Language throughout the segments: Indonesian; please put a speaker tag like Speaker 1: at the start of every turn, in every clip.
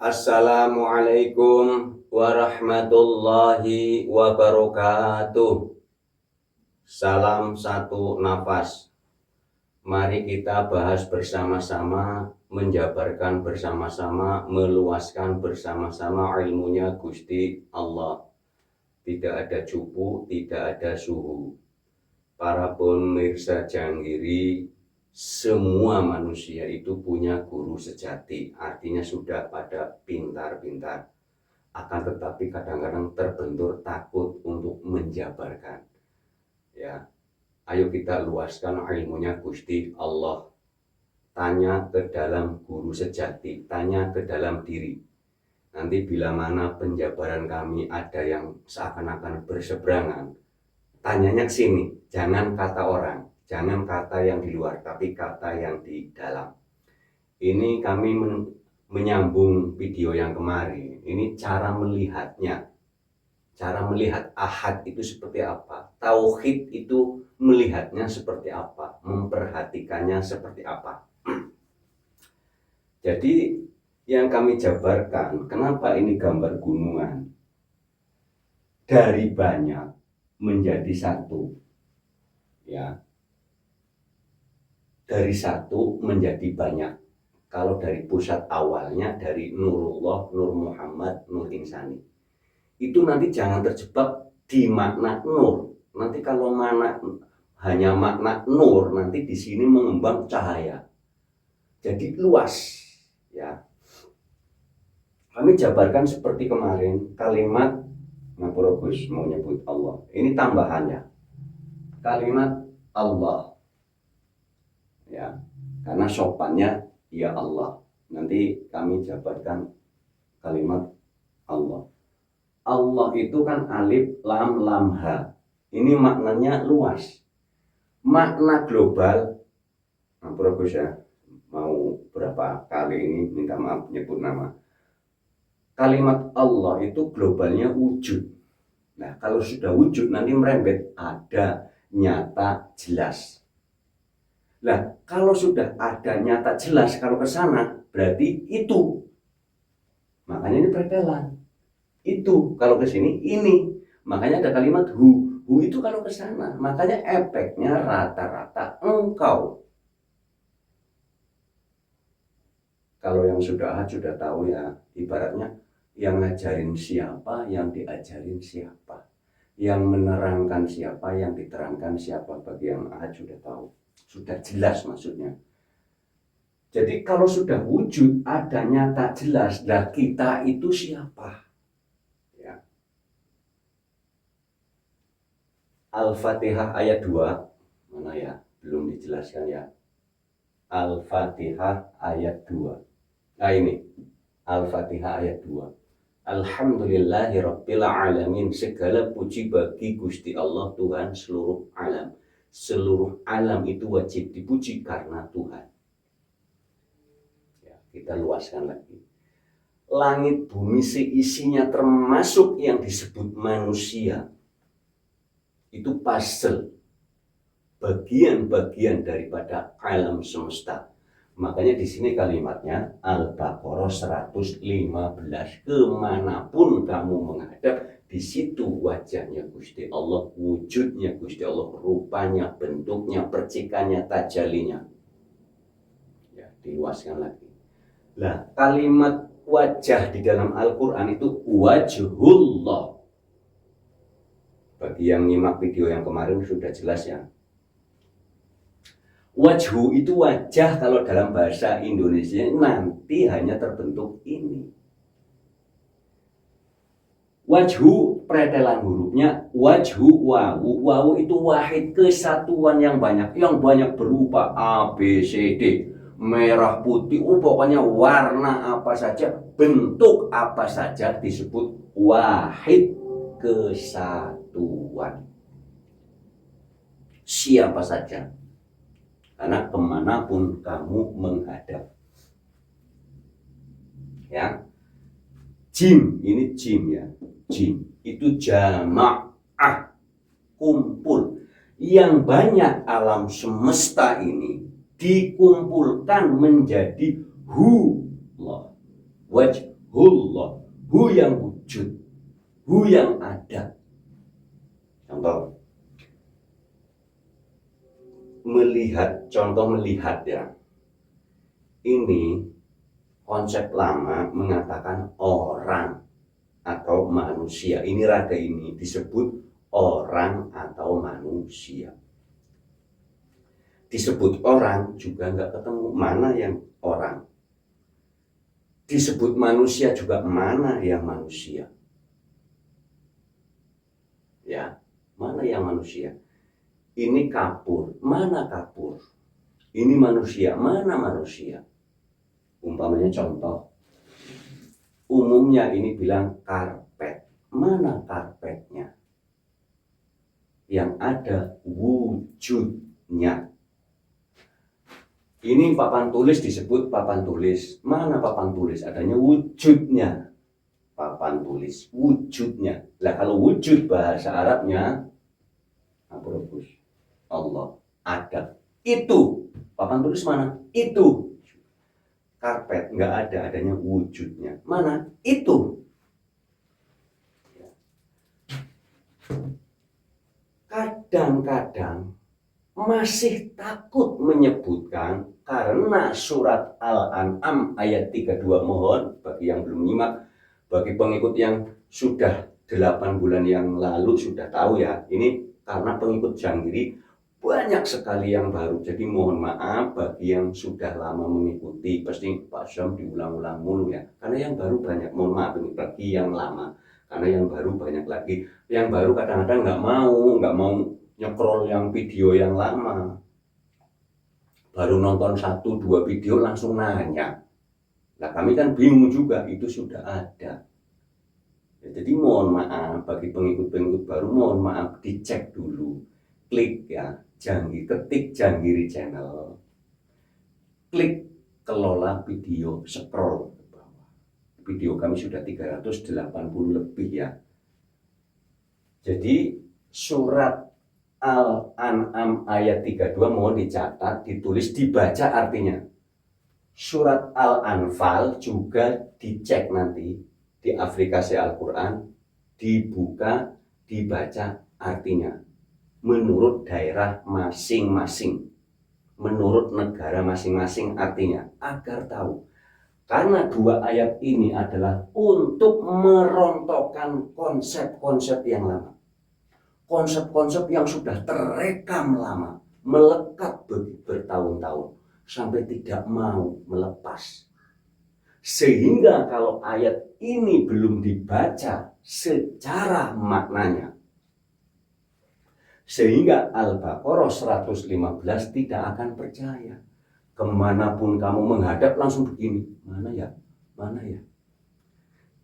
Speaker 1: Assalamualaikum warahmatullahi wabarakatuh. Salam satu nafas. Mari kita bahas bersama-sama, menjabarkan bersama-sama, meluaskan bersama-sama ilmunya Gusti Allah. Tidak ada cupu, tidak ada suhu. Para pemirsa Janggiri, semua manusia itu punya guru sejati, artinya sudah pada pintar-pintar. Akan tetapi kadang-kadang terbentur takut untuk menjabarkan. Ya, ayo kita luaskan ilmunya Gusti Allah. Tanya ke dalam guru sejati, tanya ke dalam diri. Nanti bila mana penjabaran kami ada yang seakan-akan berseberangan, tanyanya ke sini, jangan kata orang. Jangan kata yang di luar, tapi kata yang di dalam. Ini kami menyambung video yang kemarin. Ini cara melihatnya. Cara melihat ahad itu seperti apa. Tauhid itu melihatnya seperti apa. Memperhatikannya seperti apa. Jadi yang kami jabarkan, kenapa ini gambar gunungan. Dari banyak menjadi satu. Ya. Dari satu menjadi banyak. Kalau dari pusat awalnya dari Nurullah, Nur Muhammad, Nur Insani. Itu nanti jangan terjebak di makna nur. Nanti kalau hanya makna nur, nanti di sini mengembang cahaya. Jadi luas, ya. Kami jabarkan seperti kemarin kalimat Ngapura Gus mau nyebut Allah. Ini tambahannya. Kalimat Allah. Ya, karena sopannya ya Allah. Nanti kami jabarkan kalimat Allah. Allah itu kan alif lam lam ha. Ini maknanya luas. Makna global, Gus ya, mau berapa kali ini minta maaf nyebut nama. Kalimat Allah itu globalnya wujud. Nah, kalau sudah wujud nanti merembet ada, nyata, jelas. Nah, kalau sudah ada nyata jelas, kalau ke sana berarti itu. Makanya ini pretelan. Itu kalau ke sini ini. Makanya ada kalimat hu. Hu itu kalau ke sana. Makanya efeknya rata-rata engkau. Kalau yang sudah tahu ya, ibaratnya yang ngajarin siapa, yang diajarin siapa. Yang menerangkan siapa, yang diterangkan siapa. Bagi yang sudah tahu. Sudah jelas maksudnya. Jadi kalau sudah wujud, ada nyata jelas, dan kita itu siapa? Ya. Al-Fatihah ayat 2, mana ya? Belum dijelaskan ya. Al-Fatihah ayat 2. Nah ini, Al-Fatihah ayat 2. Alhamdulillahirabbil alamin. Segala puji bagi Gusti Allah, Tuhan seluruh alam. Seluruh alam itu wajib dipuji karena Tuhan. Ya, kita luaskan lagi. Langit bumi seisinya termasuk yang disebut manusia. Itu puzzle. Bagian-bagian daripada alam semesta. Makanya di sini kalimatnya Al-Baqarah 115. Kemanapun kamu menghadap, di situ wajahnya Gusti Allah, wujudnya Gusti Allah, rupanya, bentuknya, percikannya, tajalinya. Ya, diluaskan lagi. Nah, kalimat wajah di dalam Al-Quran itu wajhullah. Bagi yang nyimak video yang kemarin sudah jelas ya. Wajhu itu wajah, kalau dalam bahasa Indonesia nanti hanya terbentuk ini. Wajhu pretelan hurufnya wajhu wawu. Wawu itu wahid, kesatuan yang banyak berupa A, B, C, D. Merah, putih, pokoknya warna apa saja, bentuk apa saja disebut wahid, kesatuan. Siapa saja. Karena kemanapun kamu menghadap. Ya. Jim, ini jim ya. Jim itu jama'ah, kumpul. Yang banyak alam semesta ini dikumpulkan menjadi hu Allah. Wajhu atau melihat ya. Ini konsep lama mengatakan orang atau manusia. Ini raga ini disebut orang atau manusia. Disebut orang juga nggak ketemu mana yang orang. Disebut manusia juga mana yang manusia. Ya, mana yang manusia? Ini kapur, mana kapur? Ini manusia, mana manusia? Umpamanya contoh, umumnya ini bilang karpet, mana karpetnya? Yang ada wujudnya. Ini papan tulis disebut papan tulis. Mana papan tulis? Adanya wujudnya. Papan tulis, wujudnya. Lah kalau wujud bahasa Arabnya, Allah, ada. Itu. Papan tulis mana? Itu. Karpet nggak ada, adanya wujudnya. Mana? Itu. Kadang-kadang masih takut menyebutkan karena surat Al-An'am ayat 32, mohon bagi yang belum nyimak, bagi pengikut yang sudah 8 bulan yang lalu sudah tahu ya, ini karena pengikut Janggiri banyak sekali yang baru, jadi mohon maaf bagi yang sudah lama mengikuti, pasti Pak Syam diulang-ulang mulu ya, karena yang baru banyak, mohon maaf ini bagi yang lama, karena yang baru banyak lagi, yang baru kadang-kadang nggak mau nyekrol yang video yang lama, baru nonton 1-2 video langsung nanya. Nah kami kan bingung juga, itu sudah ada. Ya, jadi mohon maaf bagi pengikut-pengikut baru, mohon maaf dicek dulu, klik ya, ketik Janggiri Channel, klik kelola video, scroll ke bawah. Video kami sudah 380 lebih ya. Jadi surat Al-An'am ayat 32 mohon dicatat, ditulis, dibaca artinya. Surat Al-Anfal juga dicek nanti di aplikasi Al-Quran, dibuka, dibaca artinya. Menurut daerah masing-masing, menurut negara masing-masing artinya, agar tahu. Karena 2 ayat ini adalah untuk merontokkan konsep-konsep yang lama. Konsep-konsep yang sudah terekam lama, melekat bertahun-tahun, sampai tidak mau melepas. Sehingga kalau ayat ini belum dibaca secara maknanya, sehingga Al-Baqarah 115 tidak akan percaya. Kemanapun kamu menghadap langsung begini, mana ya?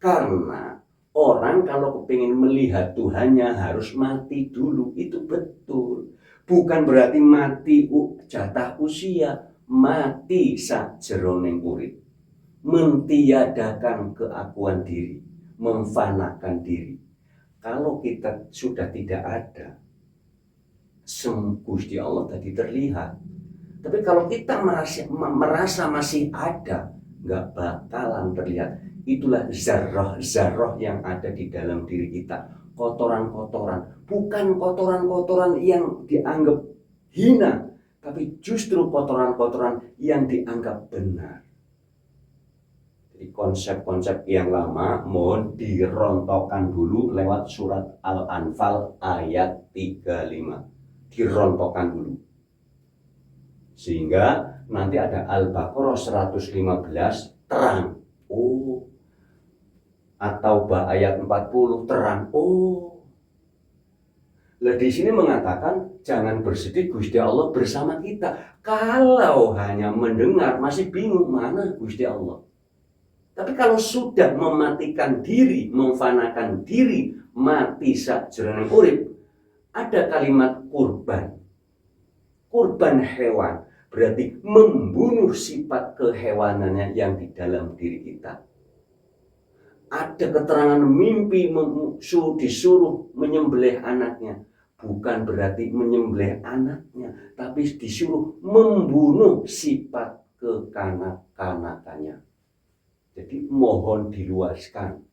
Speaker 1: Karena orang kalau kepingin melihat Tuhannya harus mati dulu, itu betul. Bukan berarti mati jatah usia, mati sajroning urip, mentiadakan keakuan diri, memfanakan diri. Kalau kita sudah tidak ada, Gusti Allah tadi terlihat. Tapi kalau kita merasa masih ada, nggak bakalan terlihat. Itulah zarrah yang ada di dalam diri kita. Kotoran-kotoran, bukan kotoran-kotoran yang dianggap hina, tapi justru kotoran-kotoran yang dianggap benar. Jadi konsep-konsep yang lama mohon dirontokkan dulu lewat surat Al-Anfal ayat 35. Dirontokkan dulu. Sehingga nanti ada Al-Baqarah 115 terang. Oh. Atau ayat 40 terang. Oh. Lah di sini mengatakan jangan bersedih, Gusti Allah bersama kita. Kalau hanya mendengar masih bingung mana Gusti Allah. Tapi kalau sudah mematikan diri, memfanakan diri, mati sajroning urip, ada kalimat kurban. Kurban hewan berarti membunuh sifat kehewanannya yang di dalam diri kita. Ada keterangan mimpi disuruh menyembelih anaknya. Bukan berarti menyembelih anaknya, tapi disuruh membunuh sifat kekanak-kanakannya. Jadi mohon diluaskan.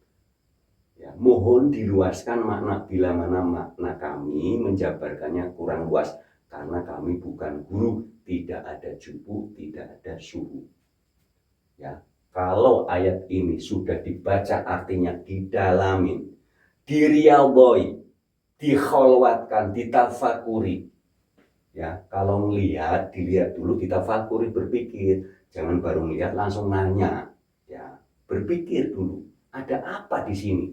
Speaker 1: Ya, mohon diluaskan makna bila mana makna kami menjabarkannya kurang luas. karena kami bukan guru, tidak ada jubu, tidak ada suhu. Ya, kalau ayat ini sudah dibaca artinya didalamin, diriaudhoi, dikholwatkan, ditafakuri. Ya, kalau melihat, dilihat dulu, ditafakuri, berpikir, jangan baru melihat langsung nanya. Ya, berpikir dulu, ada apa di sini?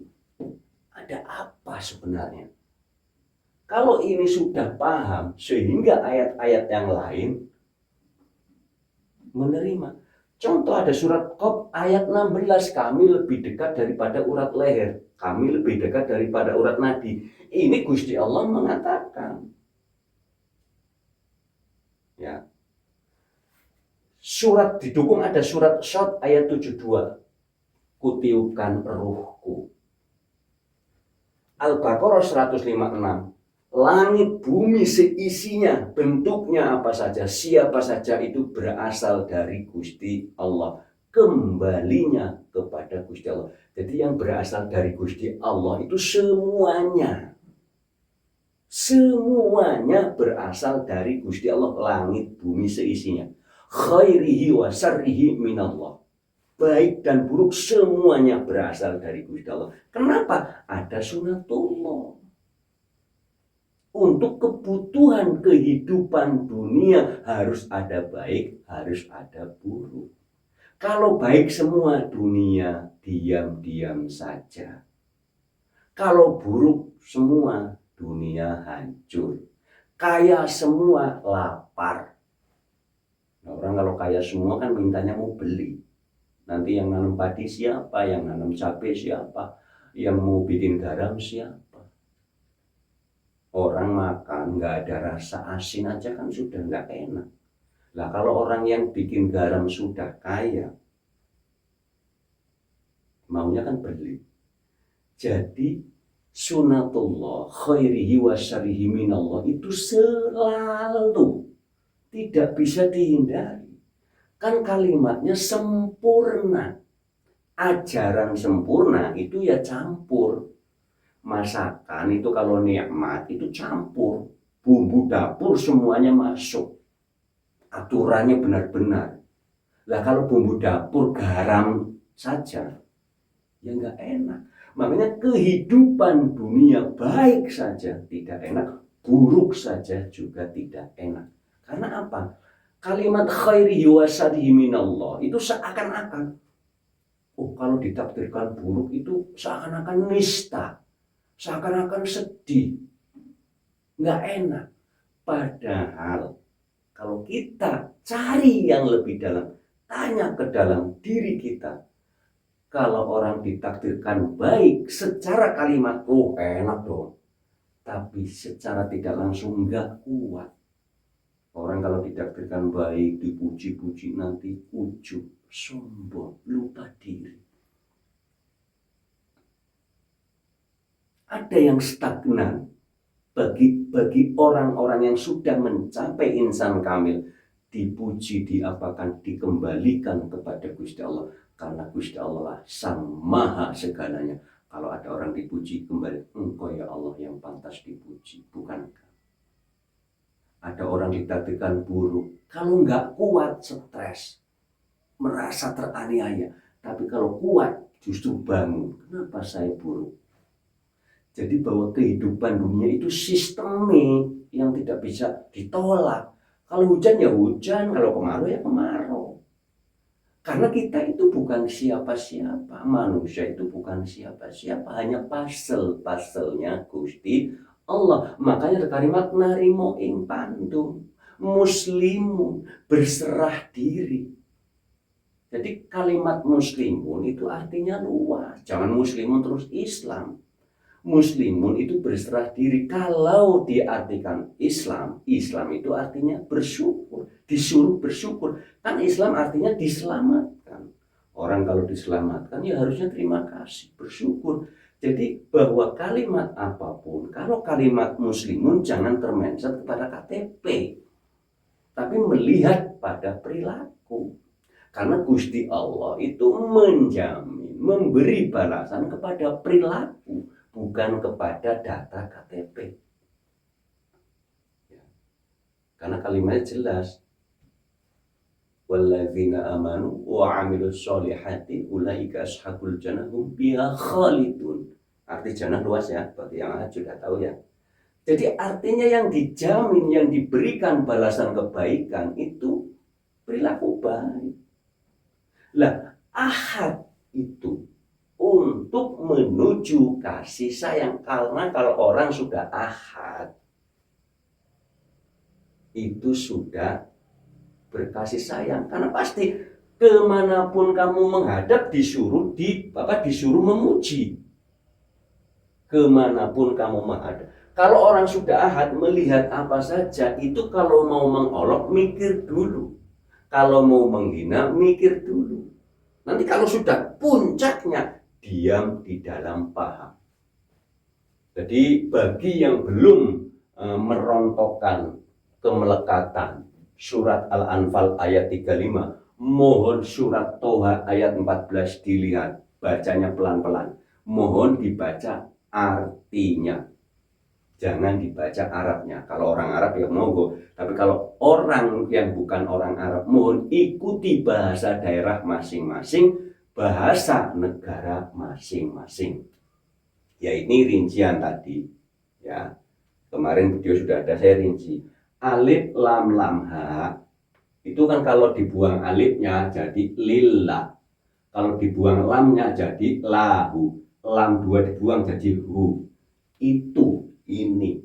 Speaker 1: Ada apa sebenarnya? Kalau ini sudah paham, sehingga ayat-ayat yang lain menerima. Contoh ada surat Qaf ayat 16, kami lebih dekat daripada urat leher, kami lebih dekat daripada urat nadi. Ini Gusti Allah mengatakan. Ya. Surat didukung ada surat Shad ayat 72. Kutiupkan ruhku. Al-Baqarah 156. Langit bumi seisinya, bentuknya apa saja, siapa saja itu berasal dari Gusti Allah. Kembalinya kepada Gusti Allah. Jadi yang berasal dari Gusti Allah itu semuanya. Semuanya berasal dari Gusti Allah, langit bumi seisinya. Khairihi wa syarrihi minallah. Baik dan buruk semuanya berasal dari Gusti Allah. Kenapa? Ada sunatullah. Untuk kebutuhan kehidupan dunia harus ada baik, harus ada buruk. Kalau baik semua, dunia diam-diam saja. Kalau buruk semua, dunia hancur. Kaya semua, lapar. Nah, orang kalau kaya semua kan mintanya mau beli. Nanti yang nanam padi siapa, yang nanam cabai siapa, yang mau bikin garam siapa. Orang makan nggak ada rasa asin aja kan sudah nggak enak. Lah kalau orang yang bikin garam sudah kaya, maunya kan beli. Jadi sunatullah khairihi wa syarrihi minallah itu selalu tidak bisa dihindari. Kan kalimatnya sempurna. Ajaran sempurna itu ya campur. Masakan itu kalau nikmat itu campur. Bumbu dapur semuanya masuk. Aturannya benar-benar. Lah kalau bumbu dapur garam saja, ya nggak enak. Makanya kehidupan dunia baik saja tidak enak, buruk saja juga tidak enak. Karena apa? Kalimat khairihi wa syarrihi minallah itu seakan-akan, oh kalau ditakdirkan buruk itu seakan-akan nista, seakan-akan sedih, nggak enak. Padahal kalau kita cari yang lebih dalam, tanya ke dalam diri kita, kalau orang ditakdirkan baik secara kalimat, oh enak dong. Tapi secara tidak langsung nggak kuat. Orang kalau ditakdirkan baik, dipuji-puji nanti ujub, sombong, lupa diri. Ada yang stagnan. Bagi orang-orang yang sudah mencapai insan kamil, dipuji, diapakan, dikembalikan kepada Gusti Allah. Karena Gusti Allah lah sang maha segalanya. Kalau ada orang dipuji kembali, engkau ya Allah yang pantas dipuji, bukankah? Ada orang ditakdirkan buruk, kalau nggak kuat stres, merasa teraniaya. Tapi kalau kuat justru bangun, kenapa saya buruk? Jadi bahwa kehidupan dunia itu sistemik yang tidak bisa ditolak. Kalau hujan ya hujan, kalau kemarau ya kemarau. Karena kita itu bukan siapa-siapa, manusia itu bukan siapa-siapa, hanya pasel-paselnya Gusti Allah. Makanya kalimat narimo ing pandum, muslimun, berserah diri. Jadi kalimat muslimun itu artinya luas, jangan muslimun terus Islam. Muslimun itu berserah diri. Kalau diartikan Islam, Islam itu artinya bersyukur, disuruh bersyukur. Kan Islam artinya diselamatkan. Orang kalau diselamatkan ya harusnya terima kasih, bersyukur. Jadi bahwa kalimat apapun, kalau kalimat muslimun jangan termenset kepada KTP, tapi melihat pada perilaku. Karena Gusti Allah itu menjamin, memberi balasan kepada perilaku, bukan kepada data KTP. Karena kalimatnya jelas. Walladzina amanu wa 'amilus sholihati ulaika ashabul jannah hum fiha khalidun. Arti jannah luas ya, bagi yang sudah tahu ya. Jadi artinya yang dijamin, yang diberikan balasan kebaikan itu perilaku baik. Lah, ahad itu untuk menuju kasih sayang. Karena kalau orang sudah ahad, itu sudah berkasih sayang. Karena pasti kemanapun kamu menghadap disuruh memuji. Kemanapun kamu menghadap. Kalau orang sudah ahad melihat apa saja, itu kalau mau mengolok mikir dulu. Kalau mau menghina mikir dulu. Nanti kalau sudah puncaknya, diam di dalam paham. Jadi bagi yang belum merontokkan kemelekatan surat Al-Anfal ayat 35, mohon surat Toha ayat 14 dilihat, bacanya pelan-pelan. Mohon dibaca artinya. Jangan dibaca Arabnya. Kalau orang Arab ya monggo, tapi kalau orang yang bukan orang Arab, mohon ikuti bahasa daerah masing-masing, bahasa negara masing-masing. Ya ini rincian tadi. Ya. Kemarin video sudah ada saya rinci. Alif lam lam ha. Itu kan kalau dibuang alifnya jadi lillah. Kalau dibuang lamnya jadi lahu. Lam 2 dibuang jadi hu. Itu ini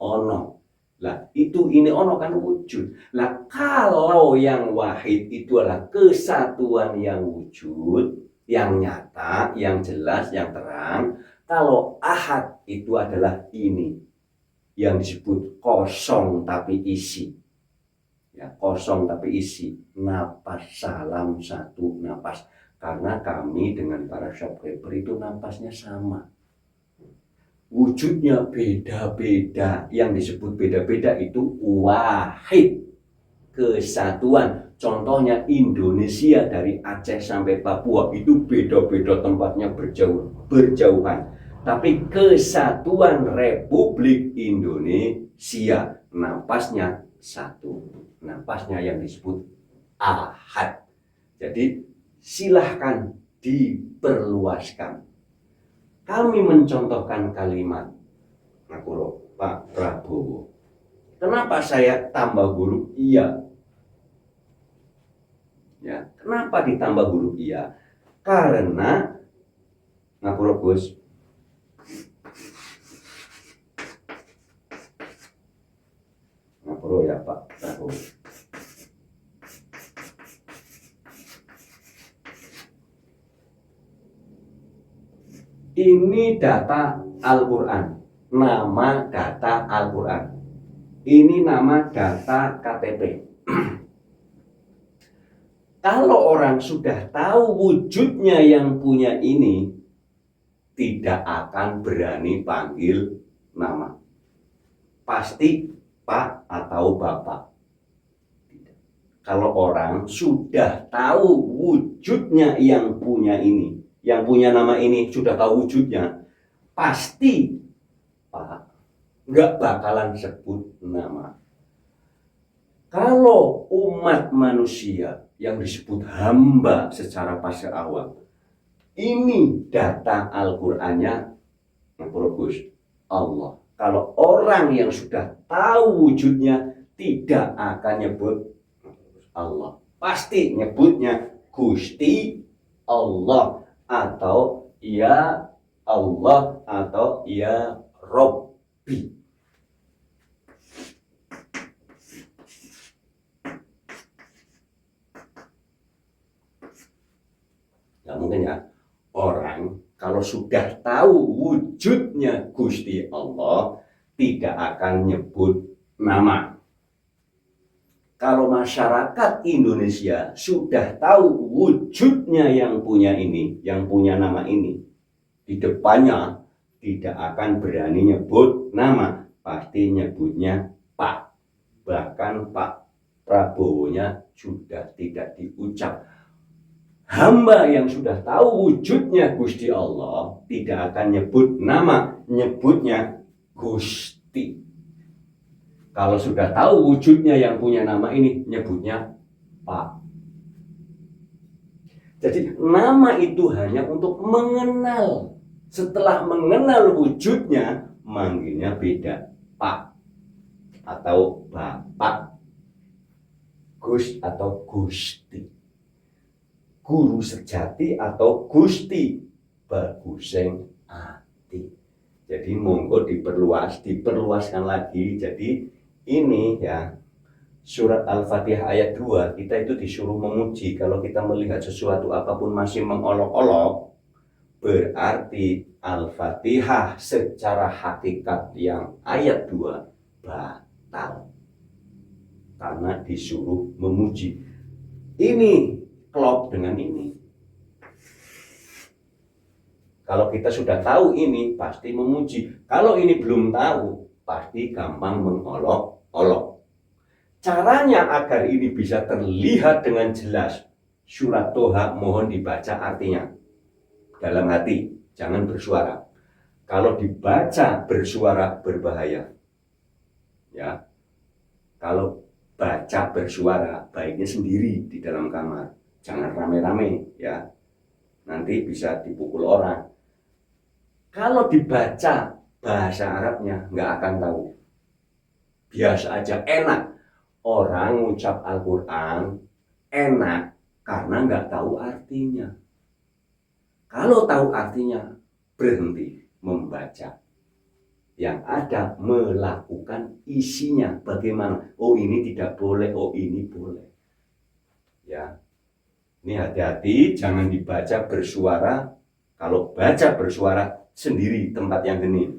Speaker 1: ono. Lah itu ini ono kan wujud. Lah kalau yang wahid itu adalah kesatuan yang wujud, yang nyata, yang jelas, yang terang. Kalau ahad itu adalah ini yang disebut kosong tapi isi. Ya, kosong tapi isi. Napas salam satu napas. Karena kami dengan para subscriber itu napasnya sama. Wujudnya beda-beda. Yang disebut beda-beda itu wahid. Kesatuan. Contohnya Indonesia dari Aceh sampai Papua itu beda-beda tempatnya berjauhan. Tapi kesatuan Republik Indonesia, napasnya satu. Napasnya yang disebut ahad. Jadi silahkan diperluaskan. Kami mencontohkan kalimat Ngapura Pak Prabowo. Kenapa saya tambah huruf iya? Ya, kenapa ditambah huruf iya? Karena Ngapura Gus. Ngapura ya Pak Prabowo. Ini data Al-Quran, nama data Al-Quran. Ini nama data KTP. Kalau orang sudah tahu wujudnya yang punya ini, tidak akan berani panggil nama. Pasti Pak atau Bapak. Kalau orang sudah tahu wujudnya yang punya ini, yang punya nama ini sudah tahu wujudnya, pasti Pak, nggak bakalan sebut nama. Kalau umat manusia yang disebut hamba secara fase awal, ini data Al-Qur'annya Gus Allah. Kalau orang yang sudah tahu wujudnya tidak akan nyebut Allah, pasti nyebutnya Gusti Allah atau ya Allah atau ya Robbi. Nggak mungkin ya orang kalau sudah tahu wujudnya Gusti Allah tidak akan nyebut nama. Kalau masyarakat Indonesia sudah tahu wujudnya yang punya ini, yang punya nama ini, di depannya tidak akan berani nyebut nama, pasti nyebutnya Pak. Bahkan Pak Prabowo-nya sudah tidak diucap. Hamba yang sudah tahu wujudnya Gusti Allah tidak akan nyebut nama, nyebutnya Gusti. Kalau sudah tahu wujudnya yang punya nama ini, nyebutnya Pak. Jadi nama itu hanya untuk mengenal. Setelah mengenal wujudnya, manggilnya beda. Pak atau Bapak, Gus atau Gusti, guru sejati atau Gusti, baguseng ati. Jadi monggo diperluaskan lagi. Jadi ini ya, surat Al-Fatihah ayat 2, kita itu disuruh memuji. Kalau kita melihat sesuatu apapun masih mengolok-olok, berarti Al-Fatihah secara hakikat yang ayat 2 batal. Karena disuruh memuji. Ini klop dengan ini. Kalau kita sudah tahu ini, pasti memuji. Kalau ini belum tahu, pasti gampang mengolok-olok. Caranya agar ini bisa terlihat dengan jelas, surat Toha mohon dibaca artinya dalam hati, jangan bersuara. Kalau dibaca bersuara berbahaya. Ya. Kalau baca bersuara, baiknya sendiri di dalam kamar, jangan rame-rame ya. Nanti bisa dipukul orang. Kalau dibaca bahasa Arabnya nggak akan tahu. Biasa aja, enak. Orang ngucap Al-Quran enak karena nggak tahu artinya. Kalau tahu artinya, berhenti membaca. Yang ada melakukan isinya. Bagaimana? Oh ini tidak boleh, oh ini boleh. Ya, ini hati-hati, jangan dibaca bersuara. Kalau baca bersuara sendiri tempat yang hening.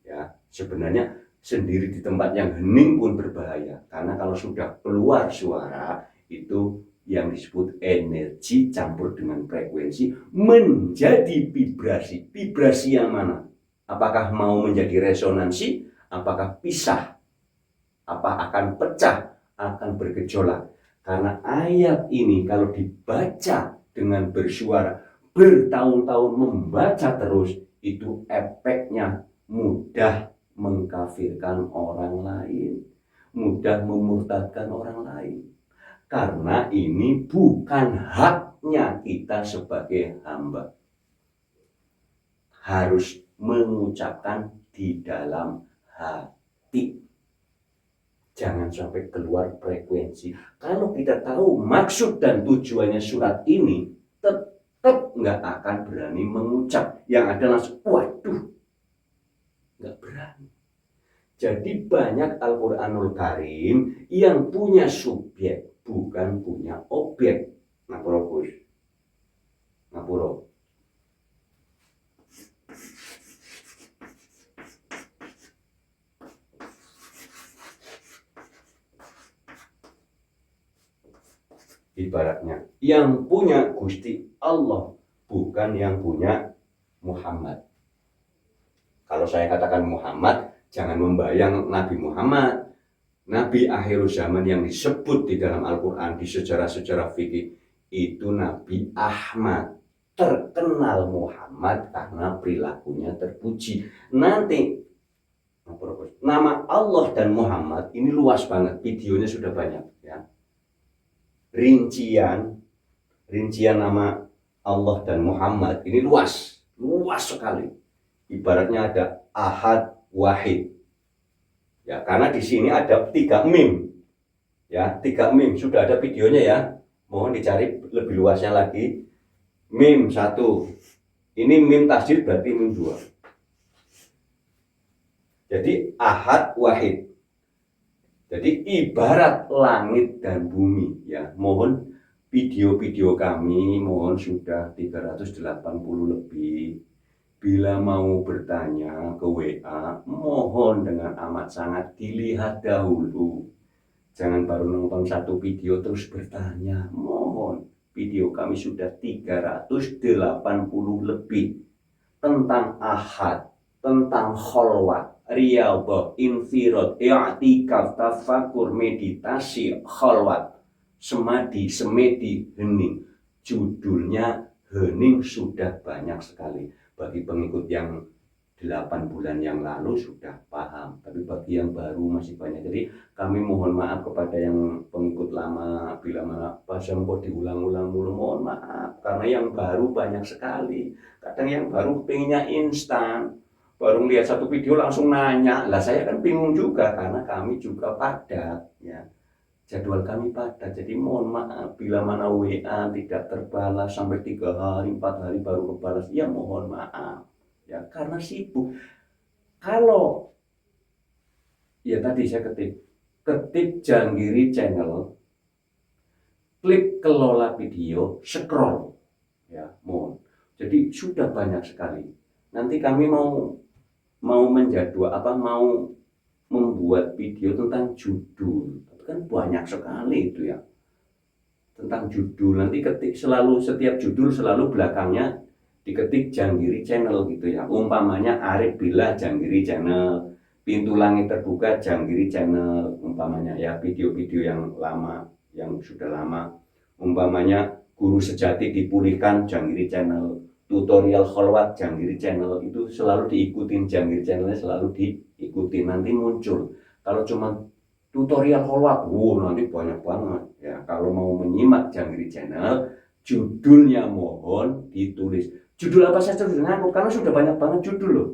Speaker 1: Ya, sebenarnya sendiri di tempat yang hening pun berbahaya, karena kalau sudah keluar suara itu yang disebut energi campur dengan frekuensi menjadi vibrasi. Vibrasi yang mana? Apakah mau menjadi resonansi? Apakah pisah? Apa akan pecah? Akan bergejolak. Karena ayat ini kalau dibaca dengan bersuara bertahun-tahun membaca terus, itu efeknya mudah mengkafirkan orang lain, mudah memurtadkan orang lain. Karena ini bukan haknya kita sebagai hamba. Harus mengucapkan di dalam hati. Jangan sampai keluar frekuensi. Kalau kita tahu maksud dan tujuannya surat ini, tetap nggak akan berani mengucap. Yang ada langsung, waduh, nggak berani. Jadi banyak Al-Quranul Karim yang punya subjek, bukan punya objek. Ngapura Gus? Ngapura? Ibaratnya yang punya Gusti Allah, bukan yang punya Muhammad. Kalau saya katakan Muhammad, jangan membayang Nabi Muhammad. Nabi akhir zaman yang disebut di dalam Al-Quran, di sejarah-sejarah fikih, itu Nabi Ahmad. Terkenal Muhammad karena perilakunya terpuji. Nanti nama Allah dan Muhammad ini luas banget, videonya sudah banyak ya. Rincian nama Allah dan Muhammad ini luas sekali. Ibaratnya ada ahad, wahid. Ya, karena di sini ada 3 mim. Ya, 3 mim sudah ada videonya ya. Mohon dicari lebih luasnya lagi. Mim 1. Ini mim tasdid berarti mim 2. Jadi ahad, wahid. Jadi ibarat langit dan bumi ya. Mohon video-video kami mohon sudah 380 lebih. Bila mau bertanya ke WA, mohon dengan amat sangat dilihat dahulu. Jangan baru nonton satu video terus bertanya. Mohon, video kami sudah 380 lebih. Tentang ahad, tentang kholwat, riyadhah, infirad, i'tikaf, tafakur, meditasi, kholwat, semadi, semedi, hening. Judulnya hening sudah banyak sekali. Bagi pengikut yang 8 bulan yang lalu sudah paham, tapi bagi yang baru masih banyak. Jadi kami mohon maaf kepada yang pengikut lama, bila mana pasang kok diulang-ulang mulu, mohon maaf, karena yang baru banyak sekali. Kadang yang baru pengennya instan, baru lihat satu video langsung nanya, lah saya kan bingung juga, karena kami juga padat, ya. Jadwal kami padat, jadi mohon maaf bila mana WA tidak terbalas sampai 3 hari, 4 hari baru kebalas, ya mohon maaf. Ya, karena sibuk. Kalau ya tadi saya ketik Janggiri Channel, klik kelola video, scroll, ya mohon. Jadi sudah banyak sekali. Nanti kami mau menjadwal mau membuat video tentang judul, itu kan banyak sekali itu ya, tentang judul. Nanti ketik selalu, setiap judul selalu belakangnya diketik Janggiri Channel gitu ya. Umpamanya Arif Billah Janggiri Channel, Pintu Langit Terbuka Janggiri Channel, umpamanya ya, video-video yang lama, yang sudah lama. Umpamanya Guru Sejati Dipulihkan Janggiri Channel, tutorial kholwat Janggiri Channel, itu selalu diikutin, Janggiri Channelnya selalu diikutin, nanti muncul. Kalau cuma tutorial kholwat, nanti banyak banget ya. Kalau mau menyimak Janggiri Channel, judulnya mohon ditulis. Judul apa saja sudah ngaku, karena sudah banyak banget judul loh.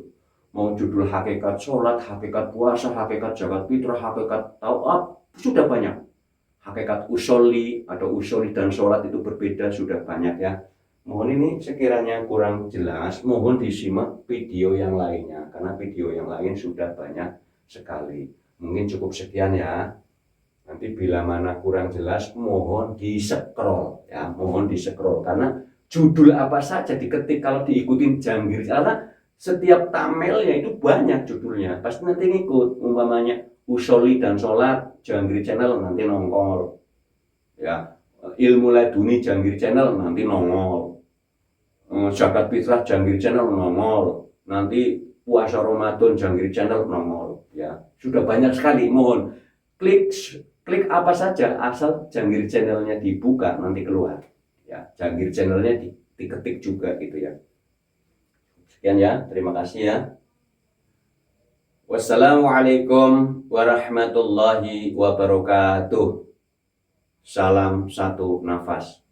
Speaker 1: Mau judul hakikat sholat, hakikat puasa, hakikat zakat fitrah, hakikat tauaf, sudah banyak. Hakikat usoli atau usoli dan sholat itu berbeda, sudah banyak ya. Mohon ini sekiranya kurang jelas, mohon disimak video yang lainnya, karena video yang lain sudah banyak sekali. Mungkin cukup sekian ya. Nanti bila mana kurang jelas, mohon di-scroll ya, mohon di-scroll, karena judul apa saja diketik kalau diikutin Janggiri, karena setiap thumbnailnya itu banyak judulnya, pasti nanti ngikut. Umpamanya usoli dan sholat Janggiri Channel, nanti nongol ya. Ilmu laduni Janggiri Channel, nanti nongol. Zakat fitrah Janggiri Channel, nongol. Nanti puasa Ramadan Janggiri Channel, nongol ya. Sudah banyak sekali. Mohon klik apa saja, asal Janggiri Channelnya dibuka, nanti keluar ya. Janggiri Channelnya diketik juga gitu ya. Sekian ya, terima kasih ya. Wassalamualaikum warahmatullahi wabarakatuh. Salam satu nafas.